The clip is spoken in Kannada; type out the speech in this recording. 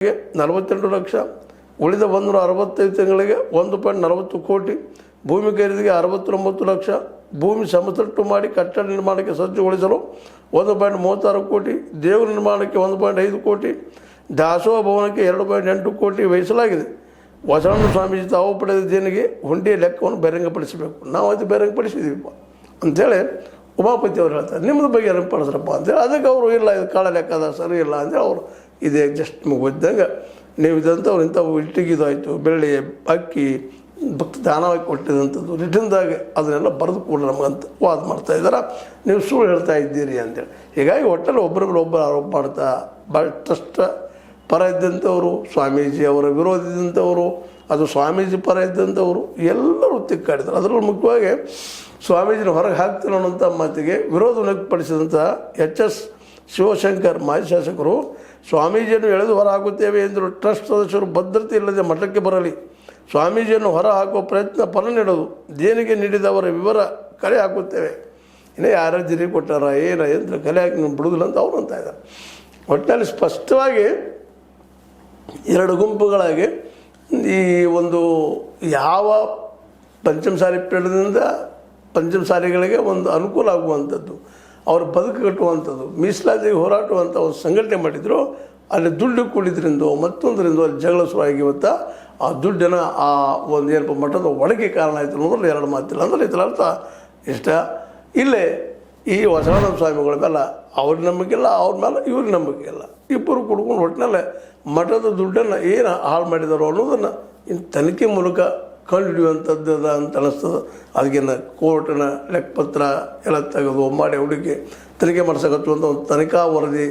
42 ಲಕ್ಷ, ಉಳಿದ 165 ತಿಂಗಳಿಗೆ 1.40 ಕೋಟಿ, ಭೂಮಿ ಖರೀದಿಗೆ 69 ಲಕ್ಷ, ಭೂಮಿ ಸಮತಟ್ಟು ಮಾಡಿ ಕಟ್ಟಡ ನಿರ್ಮಾಣಕ್ಕೆ ಸಜ್ಜುಗೊಳಿಸಲು 1.36 ಕೋಟಿ, ದೇವರ ನಿರ್ಮಾಣಕ್ಕೆ 1.5 ಕೋಟಿ, ದಾಸೋಹ ಭವನಕ್ಕೆ 2.8 ಕೋಟಿ ವಹಿಸಲಾಗಿದೆ. ಬಸವಣ್ಣ ಸ್ವಾಮೀಜಿ ತಾವು ಪಡೆದ ದೇಣಿಗೆ ಹುಂಡಿಯ ಲೆಕ್ಕವನ್ನು ಬಹಿರಂಗಪಡಿಸಬೇಕು. ನಾವು ಅದು ಬಹಿರಂಗಪಡಿಸಿದ್ದೀವಿಪ್ಪ ಅಂಥೇಳಿ ಉಮಾಪತಿ ಅವರು ಹೇಳ್ತಾರೆ. ನಿಮ್ಮದು ಬಹಿರಂಗಪಡಿಸ್ರಪ್ಪ ಅಂತೇಳಿ. ಅದಕ್ಕೆ ಅವರು ಇಲ್ಲ, ಇದು ಕಾಳ ಲೆಕ್ಕದ ಸರಿ ಇಲ್ಲ ಅಂತೇಳಿ ಅವರು ಇದೇ ಜಸ್ಟ್ ನಿಮಗೆ ಓದಿದಂಗೆ ನೀವು ಇದಂಥವ್ರು ಇಂಥವು ಇಟ್ಟಿಗಿದಾಯಿತು, ಬೆಳ್ಳಿ, ಅಕ್ಕಿ ಭಕ್ತ ದಾನವಾಗಿ ಕೊಟ್ಟಿದಂಥದ್ದು ರಿಟರ್ನ್ದಾಗೆ ಅದನ್ನೆಲ್ಲ ಬರೆದು ಕೂಡ ನಮಗಂತ ವಾದ ಮಾಡ್ತಾ ಇದ್ದಾರೆ. ನೀವು ಸುಳ್ಳು ಹೇಳ್ತಾ ಇದ್ದೀರಿ ಅಂತೇಳಿ. ಹೀಗಾಗಿ ಒಟ್ಟಲ್ಲಿ ಒಬ್ಬರಿಗೊಬ್ಬರು ಆರೋಪ ಮಾಡ್ತಾ ಭಾಳಷ್ಟು ಪರ ಇದ್ದಂಥವರು, ಸ್ವಾಮೀಜಿ ಅವರ ವಿರೋಧ ಇದ್ದಂಥವರು, ಅದು ಸ್ವಾಮೀಜಿ ಪರ ಇದ್ದಂಥವರು ಎಲ್ಲರೂ ತಿಕ್ಕಾಡಿದ್ದಾರೆ. ಅದರಲ್ಲಿ ಮುಖ್ಯವಾಗಿ ಸ್ವಾಮೀಜಿನ ಹೊರಗೆ ಹಾಕ್ತಾರೆ ಅನ್ನೋಂಥ ಮಾತಿಗೆ ವಿರೋಧ ವ್ಯಕ್ತಪಡಿಸಿದಂಥ HS ಶಿವಶಂಕರ್ ಮಾಜಿ ಶಾಸಕರು ಸ್ವಾಮೀಜಿಯನ್ನು ಎಳೆದು ಹೊರ ಹಾಕುತ್ತೇವೆ ಎಂದರು. ಟ್ರಸ್ಟ್ ಸದಸ್ಯರು ಭದ್ರತೆ ಇಲ್ಲದೆ ಮಠಕ್ಕೆ ಬರಲಿ, ಸ್ವಾಮೀಜಿಯನ್ನು ಹೊರ ಹಾಕುವ ಪ್ರಯತ್ನ ಫಲ ನೀಡೋದು, ದೇಣಿಗೆ ನೀಡಿದವರ ವಿವರ ಕಲೆ ಹಾಕುತ್ತೇವೆ. ಇನ್ನೇ ಯಾರ್ಯಾರು ಜಿರಿ ಕೊಟ್ಟಾರ ಏನು ಕಲೆ ಹಾಕಿ ನೀವು ಬಿಡುದಿಲ್ಲ ಅಂತ ಅವ್ರು ಅಂತ ಇದ್ದಾರೆ. ಒಟ್ಟಿನಲ್ಲಿ ಸ್ಪಷ್ಟವಾಗಿ 2 ಗುಂಪುಗಳಾಗಿ ಈ ಒಂದು ಯಾವ ಪಂಚಮಸಾಲಿ ಪೀಠದಿಂದ ಪಂಚಮಸಾಲಿಗಳಿಗೆ ಒಂದು ಅನುಕೂಲ ಆಗುವಂಥದ್ದು, ಅವ್ರ ಬದುಕು ಕಟ್ಟುವಂಥದ್ದು, ಮೀಸಲಾತಿಗೆ ಹೋರಾಟುವಂಥ ಒಂದು ಸಂಘಟನೆ ಮಾಡಿದ್ರು. ಅಲ್ಲಿ ದುಡ್ಡು ಕೂಡಿದ್ರಿಂದ ಮತ್ತೊಂದರಿಂದ ಅಲ್ಲಿ ಜಗಳ ಶುರುವಾಗಿ ಇವತ್ತು ಆ ದುಡ್ಡಿನ ಆ ಒಂದು ಏನಪ್ಪ ಮಠದ ಒಳಗೆ ಕಾರಣ ಆಯಿತು ಅನ್ನೋದ್ರಲ್ಲಿ 2 ಮಾತಿಲ್ಲ. ಅಂದ್ರೆ ಇದರ ಅರ್ಥ ಇಷ್ಟ. ಇಲ್ಲೇ ಈ ಬಸವಾನಂದ ಸ್ವಾಮಿಗಳ ಮೇಲೆ ಅವ್ರಿಗೆ ನಂಬಿಕೆ ಇಲ್ಲ, ಅವ್ರ ಮೇಲೆ ಇವ್ರಿಗೆ ನಂಬಿಕೆ ಇಲ್ಲ. ಇಬ್ಬರು ಕುಡ್ಕೊಂಡು ಒಟ್ಟಿನಲ್ಲೇ ಮಠದ ದುಡ್ಡನ್ನು ಏನು ಹಾಳು ಮಾಡಿದಾರೋ ಅನ್ನೋದನ್ನು ಇನ್ನು ತನಿಖೆ ಮೂಲಕ ಕಂಡುಹಿಡಿಯುವಂಥದ್ದು ಅಂತ ಅನ್ನಿಸ್ತದೆ. ಅದಕ್ಕಿಂತ ಕೋರ್ಟಿನ ಲೆಕ್ಕಪತ್ರ ಎಲ್ಲ ತೆಗೆದು ಮಾಡಿ ಹುಡುಕಿ ತನಿಖೆ ಮಾಡ್ಸಕತ್ತು ಅಂತ ಒಂದು ತನಿಖಾ ವರದಿ